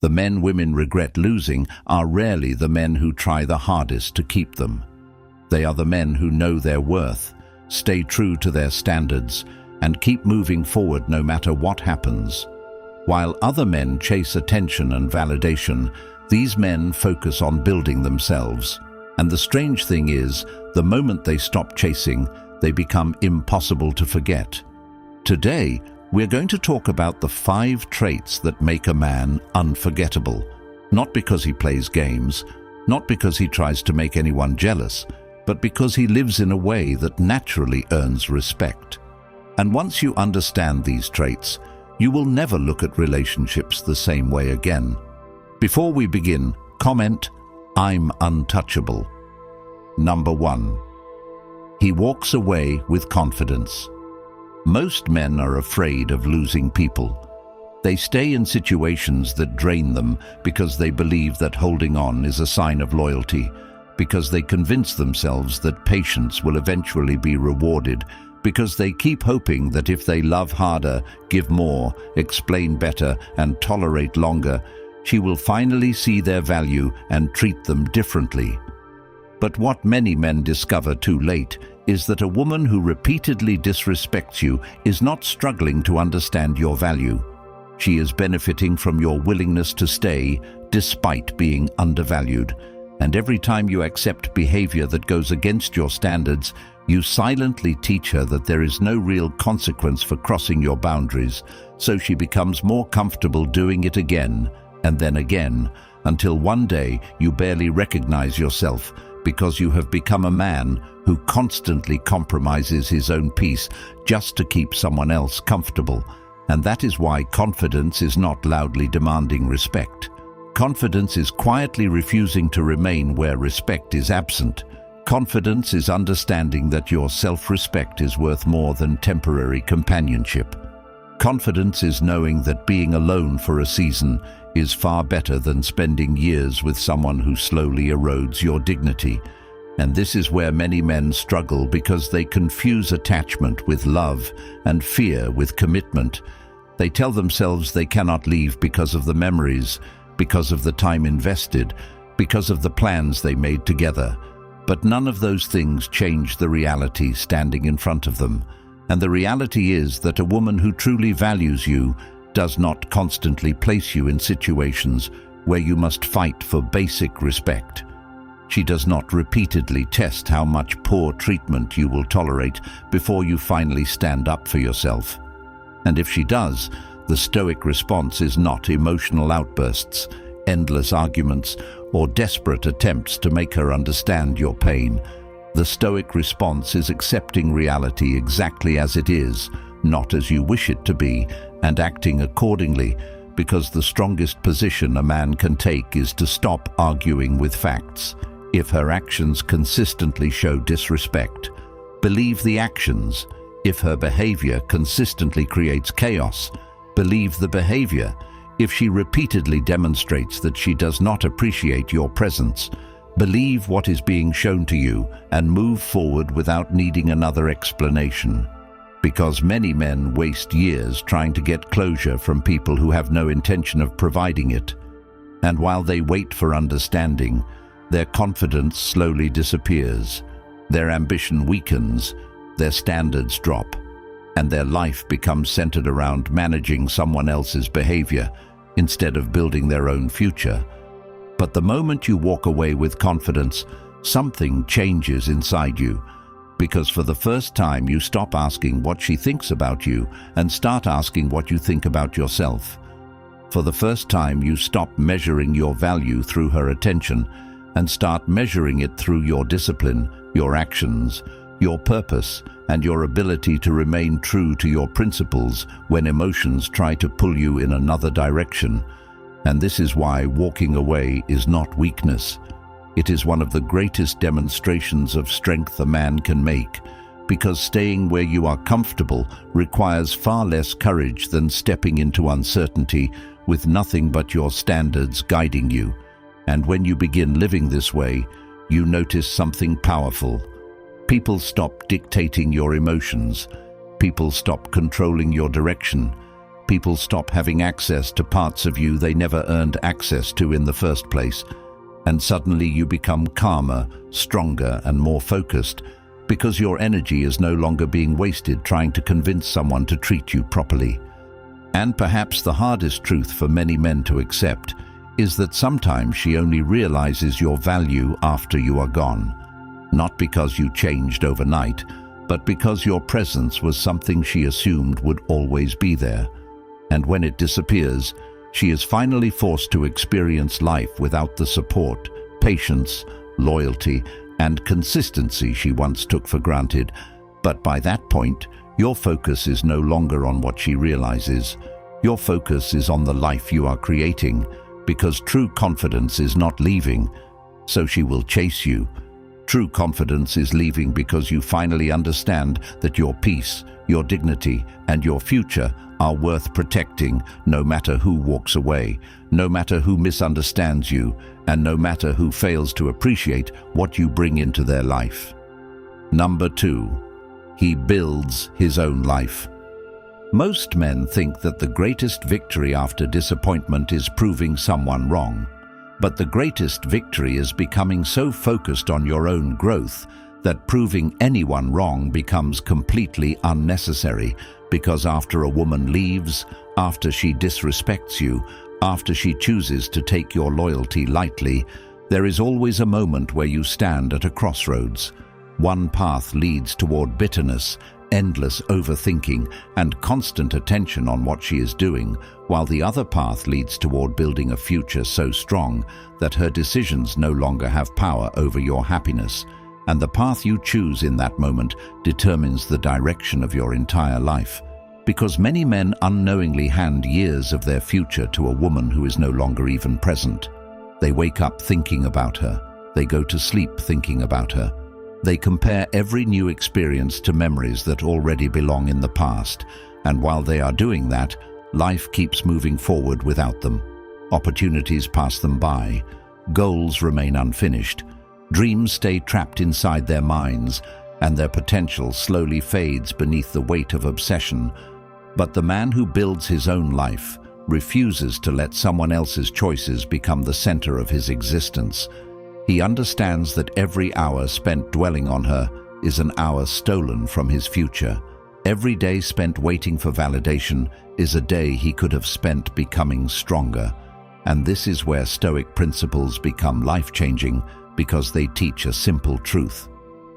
The men women regret losing are rarely the men who try the hardest to keep them. They are the men who know their worth, stay true to their standards, and keep moving forward no matter what happens. While other men chase attention and validation, these men focus on building themselves. And the strange thing is, the moment they stop chasing, they become impossible to forget. Today, we're going to talk about the 5 traits that make a man unforgettable. Not because he plays games, not because he tries to make anyone jealous, but because he lives in a way that naturally earns respect. And once you understand these traits, you will never look at relationships the same way again. Before we begin, comment, "I'm untouchable." Number 1. He walks away with confidence. Most men are afraid of losing people. They stay in situations that drain them because they believe that holding on is a sign of loyalty, because they convince themselves that patience will eventually be rewarded, because they keep hoping that if they love harder, give more, explain better, and tolerate longer, she will finally see their value and treat them differently. But what many men discover too late is that a woman who repeatedly disrespects you is not struggling to understand your value. She is benefiting from your willingness to stay despite being undervalued. And every time you accept behavior that goes against your standards, you silently teach her that there is no real consequence for crossing your boundaries, so she becomes more comfortable doing it again and then again, until one day you barely recognize yourself because you have become a man who constantly compromises his own peace just to keep someone else comfortable. And that is why confidence is not loudly demanding respect. Confidence is quietly refusing to remain where respect is absent. Confidence is understanding that your self-respect is worth more than temporary companionship. Confidence is knowing that being alone for a season is far better than spending years with someone who slowly erodes your dignity. And this is where many men struggle because they confuse attachment with love and fear with commitment. They tell themselves they cannot leave because of the memories, because of the time invested, because of the plans they made together. But none of those things change the reality standing in front of them. And the reality is that a woman who truly values you does not constantly place you in situations where you must fight for basic respect. She does not repeatedly test how much poor treatment you will tolerate before you finally stand up for yourself. And if she does, the Stoic response is not emotional outbursts, endless arguments, or desperate attempts to make her understand your pain. The Stoic response is accepting reality exactly as it is, not as you wish it to be, and acting accordingly, because the strongest position a man can take is to stop arguing with facts. If her actions consistently show disrespect, believe the actions. If her behavior consistently creates chaos, believe the behavior. If she repeatedly demonstrates that she does not appreciate your presence, believe what is being shown to you and move forward without needing another explanation. Because many men waste years trying to get closure from people who have no intention of providing it. And while they wait for understanding, their confidence slowly disappears, their ambition weakens, their standards drop, and their life becomes centered around managing someone else's behavior instead of building their own future. But the moment you walk away with confidence, something changes inside you, because for the first time you stop asking what she thinks about you and start asking what you think about yourself. For the first time you stop measuring your value through her attention and start measuring it through your discipline, your actions, your purpose, and your ability to remain true to your principles when emotions try to pull you in another direction. And this is why walking away is not weakness. It is one of the greatest demonstrations of strength a man can make, because staying where you are comfortable requires far less courage than stepping into uncertainty with nothing but your standards guiding you. And when you begin living this way, you notice something powerful. People stop dictating your emotions. People stop controlling your direction. People stop having access to parts of you they never earned access to in the first place, and suddenly you become calmer, stronger, and more focused because your energy is no longer being wasted trying to convince someone to treat you properly. And perhaps the hardest truth for many men to accept is that sometimes she only realizes your value after you are gone, not because you changed overnight, but because your presence was something she assumed would always be there. And when it disappears, she is finally forced to experience life without the support, patience, loyalty, and consistency she once took for granted. But by that point, your focus is no longer on what she realizes. Your focus is on the life you are creating, because true confidence is not leaving, so she will chase you. True confidence is leaving because you finally understand that your peace, your dignity, and your future are worth protecting, no matter who walks away, no matter who misunderstands you, and no matter who fails to appreciate what you bring into their life. Number 2, he builds his own life. Most men think that the greatest victory after disappointment is proving someone wrong. But the greatest victory is becoming so focused on your own growth that proving anyone wrong becomes completely unnecessary, because after a woman leaves, after she disrespects you, after she chooses to take your loyalty lightly, there is always a moment where you stand at a crossroads. One path leads toward bitterness, endless overthinking, and constant attention on what she is doing, while the other path leads toward building a future so strong that her decisions no longer have power over your happiness. And the path you choose in that moment determines the direction of your entire life. Because many men unknowingly hand years of their future to a woman who is no longer even present. They wake up thinking about her. They go to sleep thinking about her. They compare every new experience to memories that already belong in the past, and while they are doing that, life keeps moving forward without them. Opportunities pass them by, goals remain unfinished, dreams stay trapped inside their minds, and their potential slowly fades beneath the weight of obsession. But the man who builds his own life refuses to let someone else's choices become the center of his existence. He understands that every hour spent dwelling on her is an hour stolen from his future. Every day spent waiting for validation is a day he could have spent becoming stronger. And this is where Stoic principles become life-changing, because they teach a simple truth.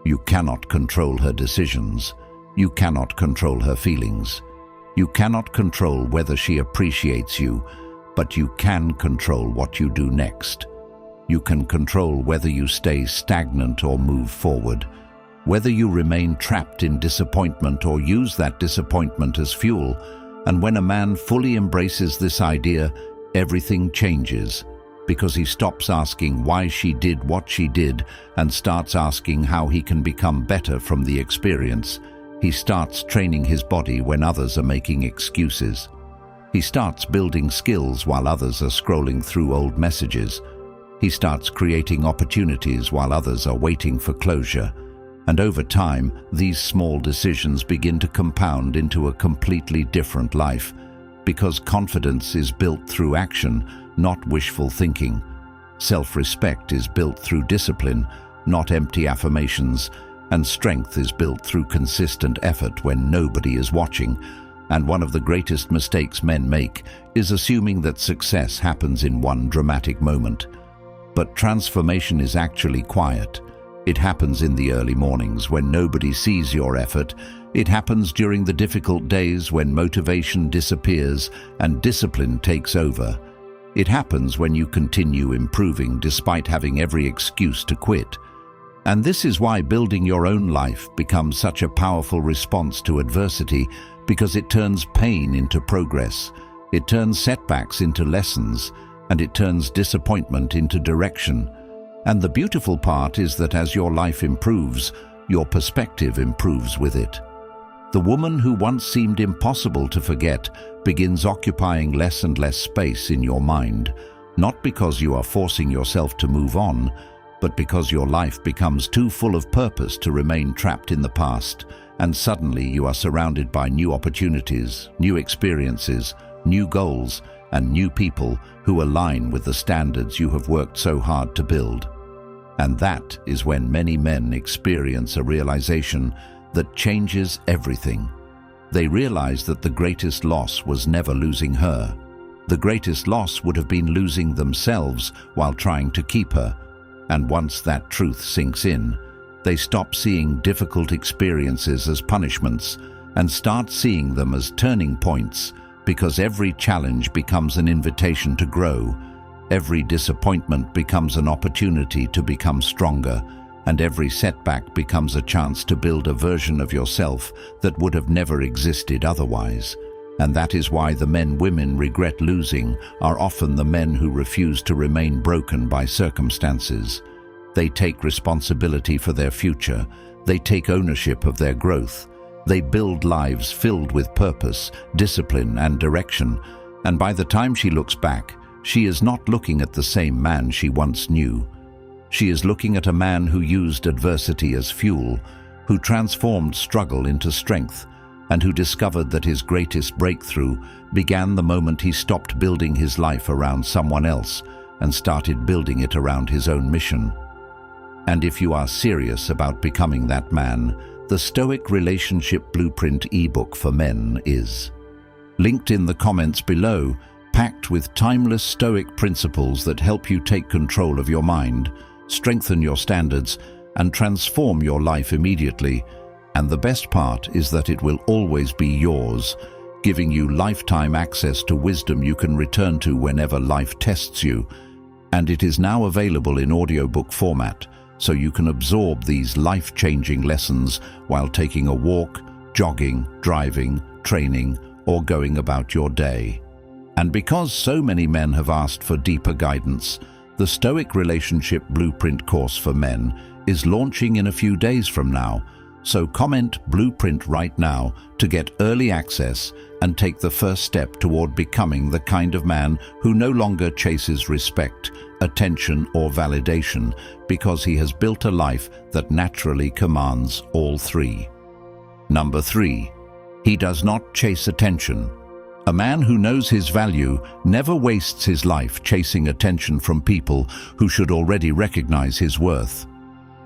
You cannot control her decisions. You cannot control her feelings. You cannot control whether she appreciates you, but you can control what you do next. You can control whether you stay stagnant or move forward, whether you remain trapped in disappointment or use that disappointment as fuel. And when a man fully embraces this idea, everything changes, because he stops asking why she did what she did and starts asking how he can become better from the experience. He starts training his body when others are making excuses. He starts building skills while others are scrolling through old messages. He starts creating opportunities while others are waiting for closure. And over time, these small decisions begin to compound into a completely different life, because confidence is built through action, not wishful thinking. Self-respect is built through discipline, not empty affirmations, and strength is built through consistent effort when nobody is watching. And one of the greatest mistakes men make is assuming that success happens in one dramatic moment. But transformation is actually quiet. It happens in the early mornings when nobody sees your effort. It happens during the difficult days when motivation disappears and discipline takes over. It happens when you continue improving despite having every excuse to quit. And this is why building your own life becomes such a powerful response to adversity, because it turns pain into progress. It turns setbacks into lessons, and it turns disappointment into direction. And the beautiful part is that as your life improves, your perspective improves with it. The woman who once seemed impossible to forget begins occupying less and less space in your mind, not because you are forcing yourself to move on, but because your life becomes too full of purpose to remain trapped in the past, and suddenly you are surrounded by new opportunities, new experiences, new goals, and new people who align with the standards you have worked so hard to build. And that is when many men experience a realization that changes everything. They realize that the greatest loss was never losing her. The greatest loss would have been losing themselves while trying to keep her. And once that truth sinks in, they stop seeing difficult experiences as punishments and start seeing them as turning points, because every challenge becomes an invitation to grow, every disappointment becomes an opportunity to become stronger, and every setback becomes a chance to build a version of yourself that would have never existed otherwise. And that is why the men women regret losing are often the men who refuse to remain broken by circumstances. They take responsibility for their future, they take ownership of their growth, they build lives filled with purpose, discipline, and direction, and by the time she looks back, she is not looking at the same man she once knew. She is looking at a man who used adversity as fuel, who transformed struggle into strength, and who discovered that his greatest breakthrough began the moment he stopped building his life around someone else and started building it around his own mission. And if you are serious about becoming that man, the Stoic Relationship Blueprint ebook for men is linked in the comments below, packed with timeless Stoic principles that help you take control of your mind, strengthen your standards, and transform your life immediately. And the best part is that it will always be yours, giving you lifetime access to wisdom you can return to whenever life tests you. And it is now available in audiobook format, so you can absorb these life-changing lessons while taking a walk, jogging, driving, training, or going about your day. And because so many men have asked for deeper guidance, the Stoic Relationship Blueprint course for men is launching in a few days from now, so comment Blueprint right now to get early access and take the first step toward becoming the kind of man who no longer chases respect, attention, or validation, because he has built a life that naturally commands all three. Number 3. He does not chase attention. A man who knows his value never wastes his life chasing attention from people who should already recognize his worth.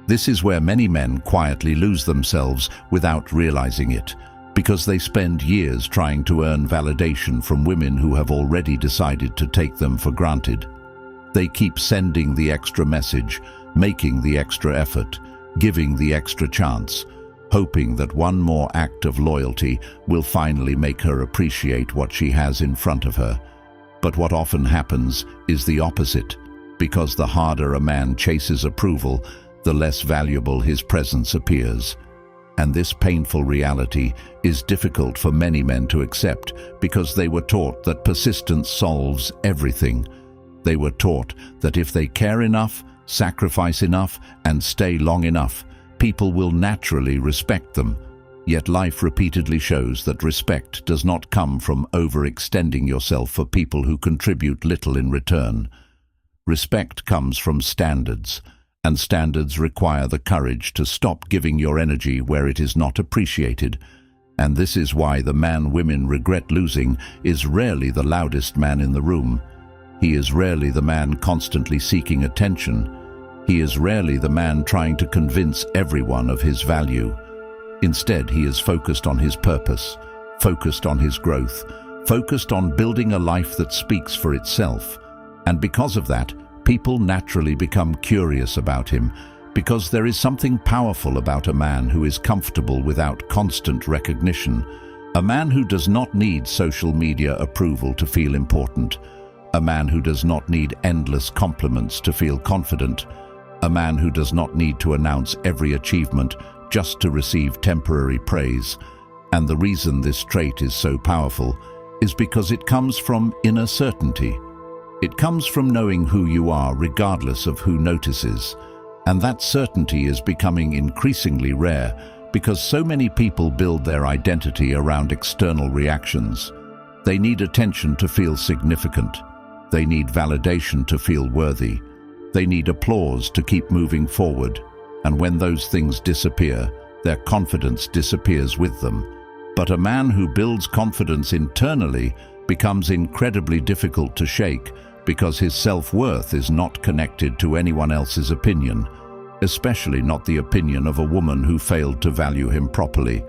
This is where many men quietly lose themselves without realizing it, because they spend years trying to earn validation from women who have already decided to take them for granted. They keep sending the extra message, making the extra effort, giving the extra chance, hoping that one more act of loyalty will finally make her appreciate what she has in front of her. But what often happens is the opposite, because the harder a man chases approval, the less valuable his presence appears. And this painful reality is difficult for many men to accept, because they were taught that persistence solves everything. They were taught that if they care enough, sacrifice enough, and stay long enough, people will naturally respect them. Yet life repeatedly shows that respect does not come from overextending yourself for people who contribute little in return. Respect comes from standards, and standards require the courage to stop giving your energy where it is not appreciated. And this is why the man women regret losing is rarely the loudest man in the room. He is rarely the man constantly seeking attention. He is rarely the man trying to convince everyone of his value. Instead, he is focused on his purpose, focused on his growth, focused on building a life that speaks for itself. And because of that, people naturally become curious about him, because there is something powerful about a man who is comfortable without constant recognition, a man who does not need social media approval to feel important, a man who does not need endless compliments to feel confident, a man who does not need to announce every achievement just to receive temporary praise. And the reason this trait is so powerful is because it comes from inner certainty. It comes from knowing who you are regardless of who notices. And that certainty is becoming increasingly rare because so many people build their identity around external reactions. They need attention to feel significant. They need validation to feel worthy. They need applause to keep moving forward. And when those things disappear, their confidence disappears with them. But a man who builds confidence internally becomes incredibly difficult to shake because his self-worth is not connected to anyone else's opinion, especially not the opinion of a woman who failed to value him properly.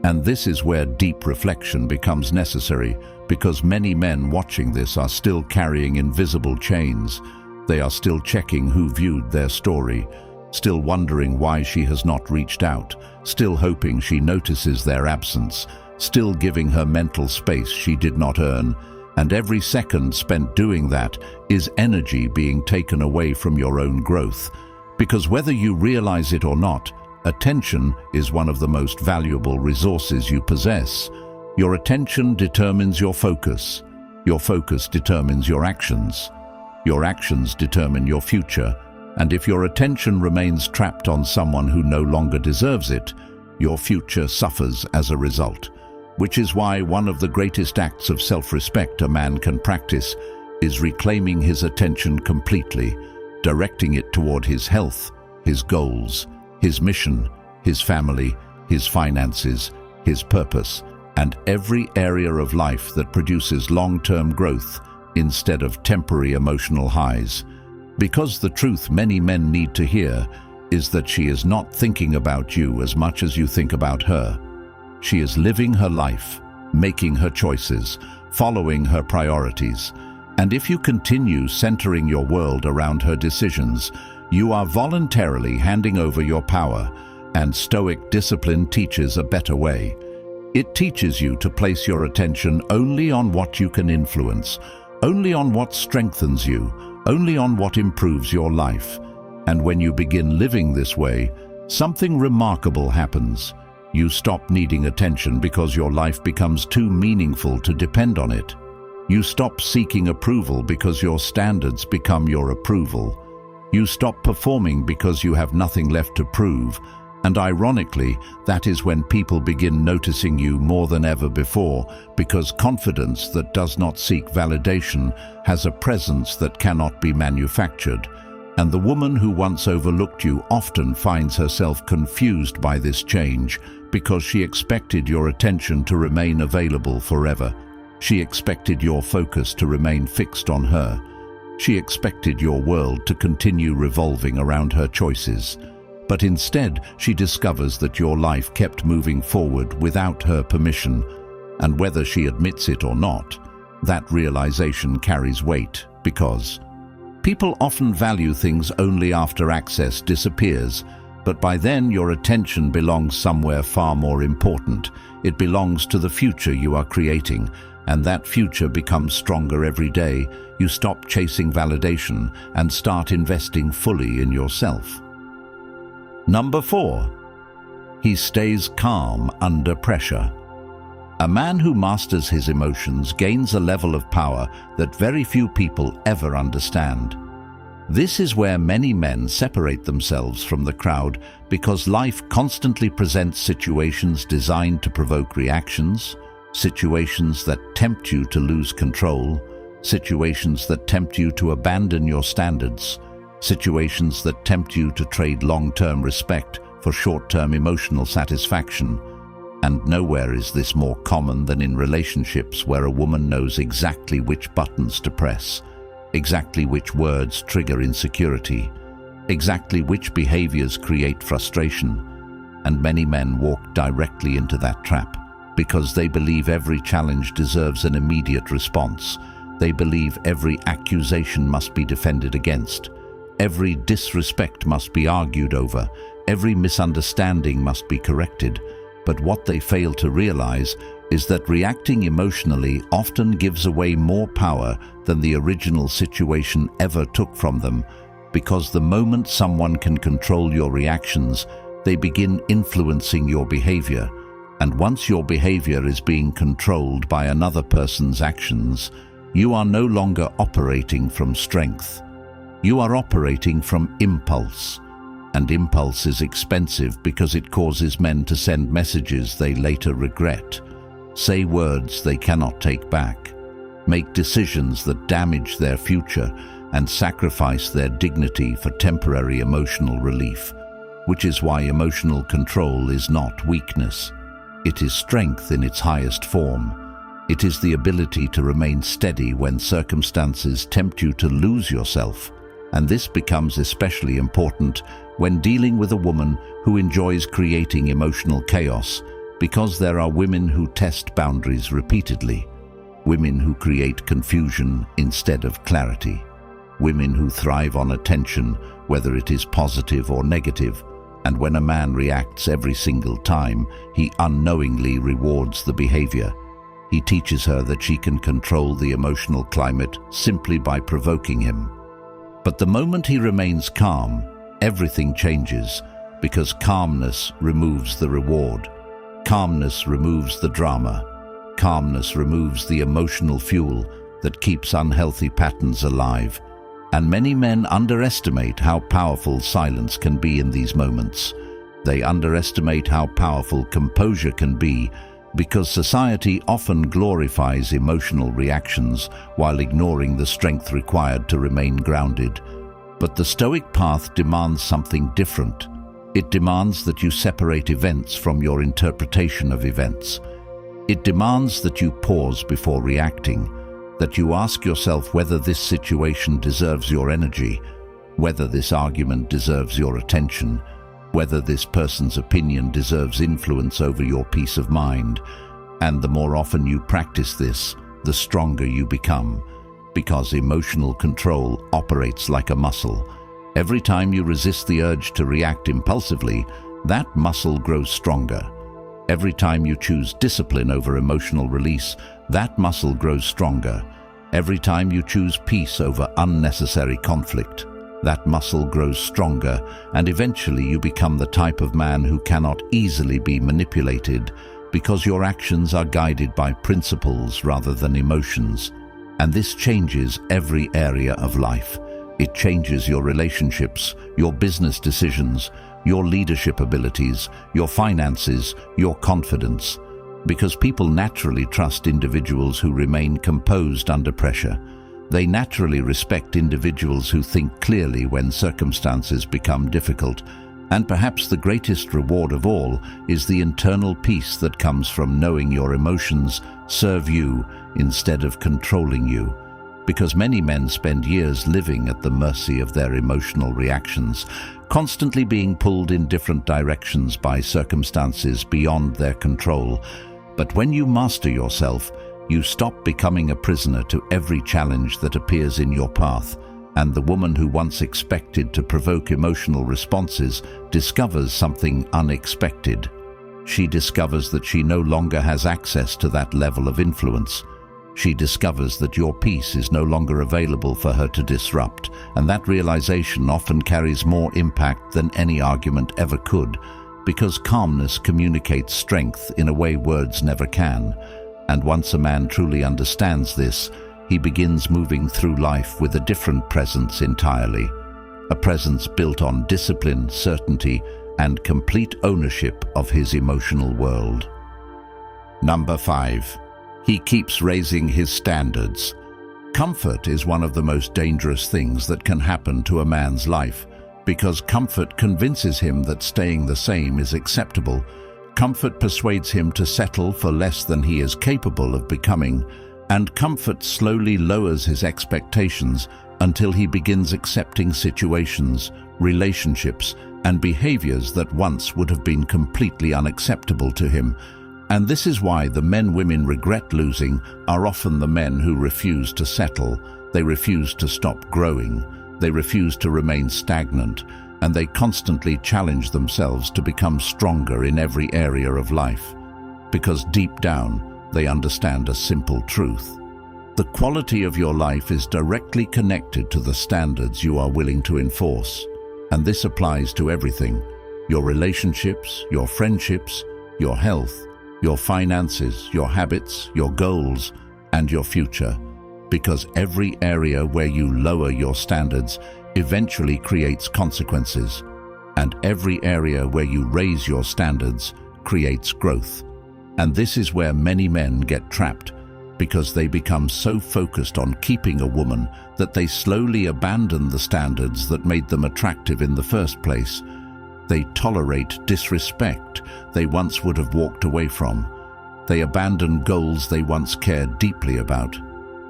And this is where deep reflection becomes necessary, because many men watching this are still carrying invisible chains. They are still checking who viewed their story, still wondering why she has not reached out, still hoping she notices their absence, still giving her mental space she did not earn. And every second spent doing that is energy being taken away from your own growth. Because whether you realize it or not, attention is one of the most valuable resources you possess. Your attention determines your focus. Your focus determines your actions. Your actions determine your future. And if your attention remains trapped on someone who no longer deserves it, your future suffers as a result. Which is why one of the greatest acts of self-respect a man can practice is reclaiming his attention completely, directing it toward his health, his goals, his mission, his family, his finances, his purpose, and every area of life that produces long-term growth instead of temporary emotional highs. Because the truth many men need to hear is that she is not thinking about you as much as you think about her. She is living her life, making her choices, following her priorities. And if you continue centering your world around her decisions, you are voluntarily handing over your power, and Stoic discipline teaches a better way. It teaches you to place your attention only on what you can influence, only on what strengthens you, only on what improves your life. And when you begin living this way, something remarkable happens. You stop needing attention because your life becomes too meaningful to depend on it. You stop seeking approval because your standards become your approval. You stop performing because you have nothing left to prove. And ironically, that is when people begin noticing you more than ever before, because confidence that does not seek validation has a presence that cannot be manufactured. And the woman who once overlooked you often finds herself confused by this change, because she expected your attention to remain available forever. She expected your focus to remain fixed on her. She expected your world to continue revolving around her choices. But instead, she discovers that your life kept moving forward without her permission. And whether she admits it or not, that realization carries weight, because people often value things only after access disappears. But by then, your attention belongs somewhere far more important. It belongs to the future you are creating, and that future becomes stronger every day. You stop chasing validation and start investing fully in yourself. Number 4. He stays calm under pressure. A man who masters his emotions gains a level of power that very few people ever understand. This is where many men separate themselves from the crowd, because life constantly presents situations designed to provoke reactions, situations that tempt you to lose control, situations that tempt you to abandon your standards, situations that tempt you to trade long-term respect for short-term emotional satisfaction. And nowhere is this more common than in relationships where a woman knows exactly which buttons to press, exactly which words trigger insecurity, exactly which behaviors create frustration. And many men walk directly into that trap because they believe every challenge deserves an immediate response. They believe every accusation must be defended against. Every disrespect must be argued over. Every misunderstanding must be corrected. But what they fail to realize is that reacting emotionally often gives away more power than the original situation ever took from them, because the moment someone can control your reactions, they begin influencing your behavior. And once your behavior is being controlled by another person's actions, you are no longer operating from strength. You are operating from impulse. And impulse is expensive because it causes men to send messages they later regret, say words they cannot take back, make decisions that damage their future, and sacrifice their dignity for temporary emotional relief, which is why emotional control is not weakness. It is strength in its highest form. It is the ability to remain steady when circumstances tempt you to lose yourself, and this becomes especially important when dealing with a woman who enjoys creating emotional chaos, because there are women who test boundaries repeatedly, women who create confusion instead of clarity, women who thrive on attention, whether it is positive or negative, and when a man reacts every single time, he unknowingly rewards the behavior. He teaches her that she can control the emotional climate simply by provoking him. But the moment he remains calm, everything changes, because calmness removes the reward. Calmness removes the drama. Calmness removes the emotional fuel that keeps unhealthy patterns alive. And many men underestimate how powerful silence can be in these moments. They underestimate how powerful composure can be, because society often glorifies emotional reactions while ignoring the strength required to remain grounded. But the Stoic path demands something different. It demands that you separate events from your interpretation of events. It demands that you pause before reacting, that you ask yourself whether this situation deserves your energy, whether this argument deserves your attention, whether this person's opinion deserves influence over your peace of mind. And the more often you practice this, the stronger you become, because emotional control operates like a muscle. Every time you resist the urge to react impulsively, that muscle grows stronger. Every time you choose discipline over emotional release, that muscle grows stronger. Every time you choose peace over unnecessary conflict, that muscle grows stronger, and eventually you become the type of man who cannot easily be manipulated, because your actions are guided by principles rather than emotions. And this changes every area of life. It changes your relationships, your business decisions, your leadership abilities, your finances, your confidence. Because people naturally trust individuals who remain composed under pressure. They naturally respect individuals who think clearly when circumstances become difficult. And perhaps the greatest reward of all is the internal peace that comes from knowing your emotions serve you instead of controlling you. Because many men spend years living at the mercy of their emotional reactions, constantly being pulled in different directions by circumstances beyond their control. But when you master yourself, you stop becoming a prisoner to every challenge that appears in your path, and the woman who once expected to provoke emotional responses discovers something unexpected. She discovers that she no longer has access to that level of influence. She discovers that your peace is no longer available for her to disrupt, and that realization often carries more impact than any argument ever could, because calmness communicates strength in a way words never can. And once a man truly understands this, he begins moving through life with a different presence entirely. A presence built on discipline, certainty, and complete ownership of his emotional world. Number 5. He keeps raising his standards. Comfort is one of the most dangerous things that can happen to a man's life, because comfort convinces him that staying the same is acceptable. Comfort persuades him to settle for less than he is capable of becoming, and comfort slowly lowers his expectations until he begins accepting situations, relationships, and behaviors that once would have been completely unacceptable to him. And this is why the men women regret losing are often the men who refuse to settle. They refuse to stop growing. They refuse to remain stagnant, and they constantly challenge themselves to become stronger in every area of life. Because deep down, they understand a simple truth. The quality of your life is directly connected to the standards you are willing to enforce. And this applies to everything: your relationships, your friendships, your health, your finances, your habits, your goals, and your future. Because every area where you lower your standards eventually creates consequences, and every area where you raise your standards creates growth. And this is where many men get trapped, because they become so focused on keeping a woman that they slowly abandon the standards that made them attractive in the first place. They tolerate disrespect they once would have walked away from. They abandon goals they once cared deeply about.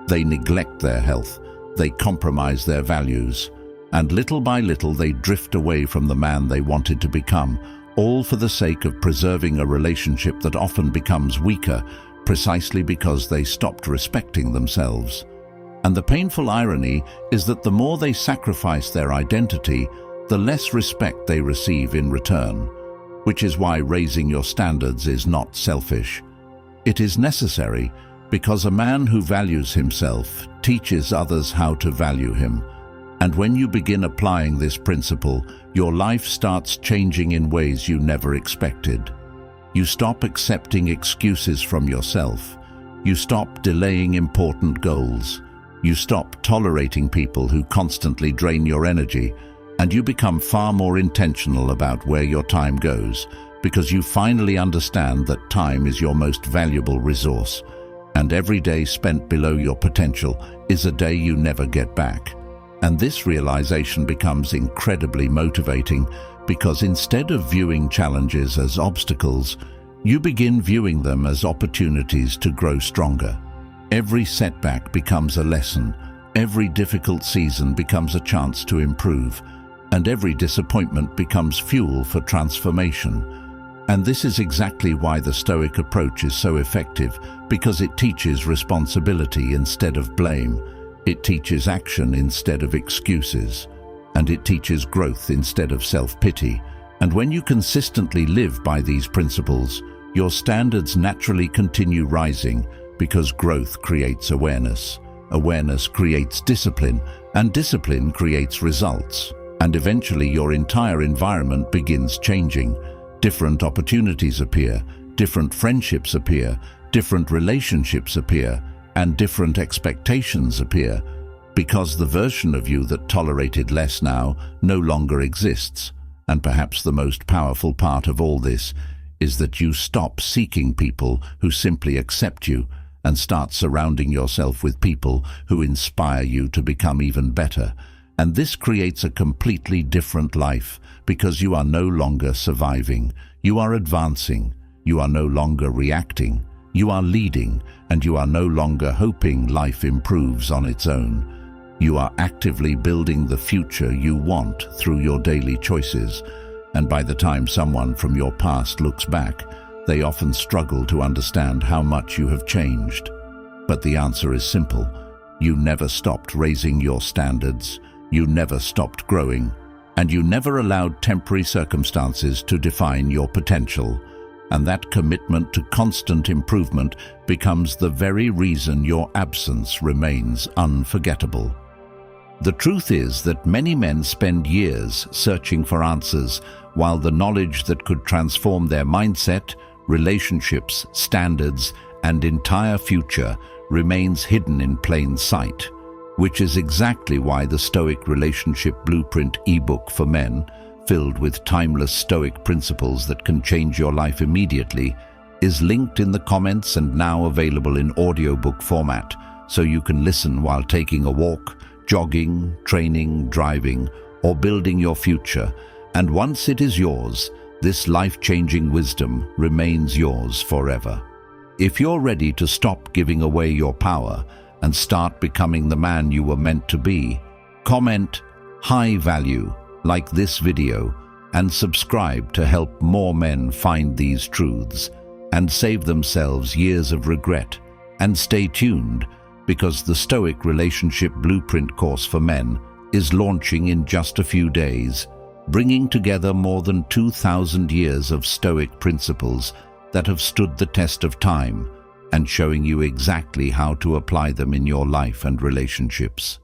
They neglect their health. They compromise their values. And little by little they drift away from the man they wanted to become, all for the sake of preserving a relationship that often becomes weaker, precisely because they stopped respecting themselves. And the painful irony is that the more they sacrifice their identity, the less respect they receive in return, which is why raising your standards is not selfish. It is necessary because a man who values himself teaches others how to value him. And when you begin applying this principle, your life starts changing in ways you never expected. You stop accepting excuses from yourself. You stop delaying important goals. You stop tolerating people who constantly drain your energy, and you become far more intentional about where your time goes, because you finally understand that time is your most valuable resource, and every day spent below your potential is a day you never get back. And this realization becomes incredibly motivating, because instead of viewing challenges as obstacles, you begin viewing them as opportunities to grow stronger. Every setback becomes a lesson, every difficult season becomes a chance to improve, and every disappointment becomes fuel for transformation. And this is exactly why the Stoic approach is so effective, because it teaches responsibility instead of blame. It teaches action instead of excuses. And it teaches growth instead of self-pity. And when you consistently live by these principles, your standards naturally continue rising, because growth creates awareness. Awareness creates discipline, and discipline creates results. And eventually your entire environment begins changing. Different opportunities appear, different friendships appear, different relationships appear, and different expectations appear, because the version of you that tolerated less now no longer exists. And perhaps the most powerful part of all this is that you stop seeking people who simply accept you and start surrounding yourself with people who inspire you to become even better. And this creates a completely different life, because you are no longer surviving, you are advancing, you are no longer reacting, you are leading, and you are no longer hoping life improves on its own. You are actively building the future you want through your daily choices. And by the time someone from your past looks back, they often struggle to understand how much you have changed. But the answer is simple. You never stopped raising your standards. You never stopped growing, and you never allowed temporary circumstances to define your potential. And that commitment to constant improvement becomes the very reason your absence remains unforgettable. The truth is that many men spend years searching for answers, while the knowledge that could transform their mindset, relationships, standards, and entire future remains hidden in plain sight. Which is exactly why the Stoic Relationship Blueprint ebook for men, filled with timeless Stoic principles that can change your life immediately, is linked in the comments and now available in audiobook format, so you can listen while taking a walk, jogging, training, driving, or building your future. And once it is yours, this life-changing wisdom remains yours forever. If you're ready to stop giving away your power and start becoming the man you were meant to be, comment "high value" like this video and subscribe to help more men find these truths and save themselves years of regret. And stay tuned, because the Stoic Relationship Blueprint course for men is launching in just a few days, bringing together more than 2,000 years of Stoic principles that have stood the test of time, and showing you exactly how to apply them in your life and relationships.